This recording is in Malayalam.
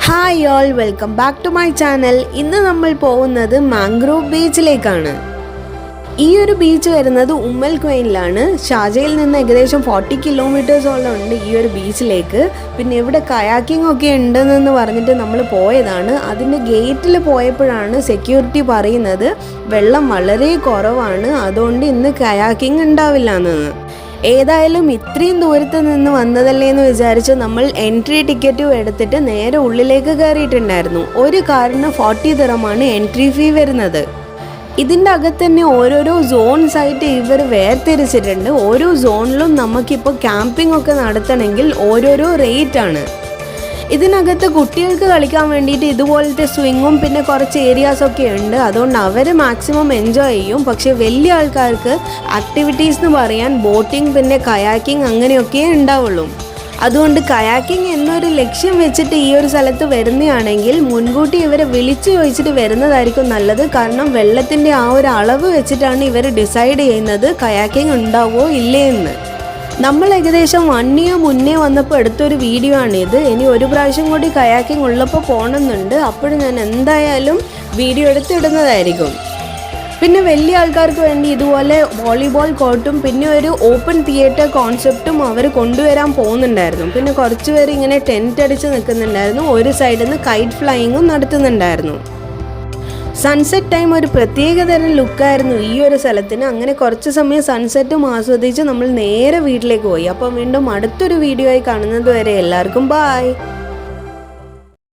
Hi all, welcome back to my channel. ഇന്ന് നമ്മൾ പോകുന്നത് മാംഗ്രോവ് ബീച്ചിലേക്കാണ്. ഈ ഒരു ബീച്ച് വരുന്നത് ഉമ്മൽ ക്വൈനിലാണ്. ഷാർജയിൽ നിന്ന് ഏകദേശം 40 കിലോമീറ്റേഴ്സോളം ഉണ്ട് ഈ ഒരു ബീച്ചിലേക്ക്. പിന്നെ ഇവിടെ കയാക്കിംഗ് ഒക്കെ ഉണ്ടെന്ന് പറഞ്ഞിട്ട് നമ്മൾ പോയതാണ്. അതിൻ്റെ ഗേറ്റിൽ പോയപ്പോഴാണ് സെക്യൂരിറ്റി പറയുന്നത് വെള്ളം വളരെ കുറവാണ്, അതുകൊണ്ട് ഇന്ന് കയാക്കിംഗ് ഉണ്ടാവില്ല എന്ന്. ഏതായാലും ഇത്രയും ദൂരത്ത് നിന്ന് വന്നതല്ലേ എന്ന് വിചാരിച്ച് നമ്മൾ എൻട്രി ടിക്കറ്റും എടുത്തിട്ട് നേരെ ഉള്ളിലേക്ക് കയറിയിട്ടുണ്ടായിരുന്നു. ഒരു കാറിന് 40 ദിറമാണ് എൻട്രി ഫീ വരുന്നത്. ഇതിൻ്റെ അകത്ത് തന്നെ ഓരോരോ സോൺസ് ആയിട്ട് ഇവർ വേർതിരിച്ചിട്ടുണ്ട്. ഓരോ സോണിലും നമുക്കിപ്പോൾ ക്യാമ്പിംഗ് ഒക്കെ നടത്തണമെങ്കിൽ ഓരോരോ റേറ്റ് ആണ്. ഇതിനകത്ത് കുട്ടികൾക്ക് കളിക്കാൻ വേണ്ടിയിട്ട് ഇതുപോലത്തെ സ്വിങ്ങും പിന്നെ കുറച്ച് ഏരിയാസൊക്കെ ഉണ്ട്, അതുകൊണ്ട് അവർ മാക്സിമം എൻജോയ് ചെയ്യും. പക്ഷേ വലിയ ആൾക്കാർക്ക് ആക്ടിവിറ്റീസ് എന്ന് പറയാൻ ബോട്ടിംഗ് പിന്നെ കയാക്കിംഗ് അങ്ങനെയൊക്കെ ഉണ്ടാവുള്ളൂ. അതുകൊണ്ട് കയാക്കിംഗ് എന്നൊരു ലക്ഷ്യം വെച്ചിട്ട് ഈ ഒരു സ്ഥലത്ത് വരുന്നതാണെങ്കിൽ മുൻകൂട്ടി ഇവരെ വിളിച്ചു ചോദിച്ചിട്ട് വരുന്നതായിരിക്കും നല്ലത്. കാരണം വെള്ളത്തിൻ്റെ ആ ഒരു അളവ് വെച്ചിട്ടാണ് ഇവർ ഡിസൈഡ് ചെയ്യുന്നത് കയാക്കിംഗ് ഉണ്ടാവുമോ ഇല്ലേ എന്ന്. നമ്മൾ ഏകദേശം 1 year മുന്നേ വന്നപ്പോൾ എടുത്തൊരു വീഡിയോ ആണിത്. ഇനി ഒരു പ്രാവശ്യം കൂടി കയാക്കിംഗ് ഉള്ളപ്പോൾ പോകണമെന്നുണ്ട്. അപ്പോൾ ഞാൻ എന്തായാലും വീഡിയോ എടുത്തിടുന്നതായിരിക്കും. പിന്നെ വലിയ ആൾക്കാർക്ക് വേണ്ടി ഇതുപോലെ വോളിബോൾ കോർട്ടും പിന്നെ ഒരു ഓപ്പൺ തിയേറ്റർ കോൺസെപ്റ്റും അവർ കൊണ്ടുവരാൻ പോകുന്നുണ്ടായിരുന്നു. പിന്നെ കുറച്ച് പേര് ഇങ്ങനെ ടെൻറ്റ് അടിച്ച് നിൽക്കുന്നുണ്ടായിരുന്നു. ഒരു സൈഡിൽ നിന്ന് കൈറ്റ് ഫ്ലൈയിങ്ങും നടത്തുന്നുണ്ടായിരുന്നു. സൺസെറ്റ് ടൈം ഒരു പ്രത്യേകതരം ലുക്കായിരുന്നു ഈ ഒരു സ്ഥലത്തിന്. അങ്ങനെ കുറച്ച് സമയം സൺസെറ്റും ആസ്വദിച്ച് നമ്മൾ നേരെ വീട്ടിലേക്ക് പോയി. അപ്പം വീണ്ടും അടുത്തൊരു വീഡിയോ ആയി കാണുന്നത് വരെ എല്ലാവർക്കും ബായ്.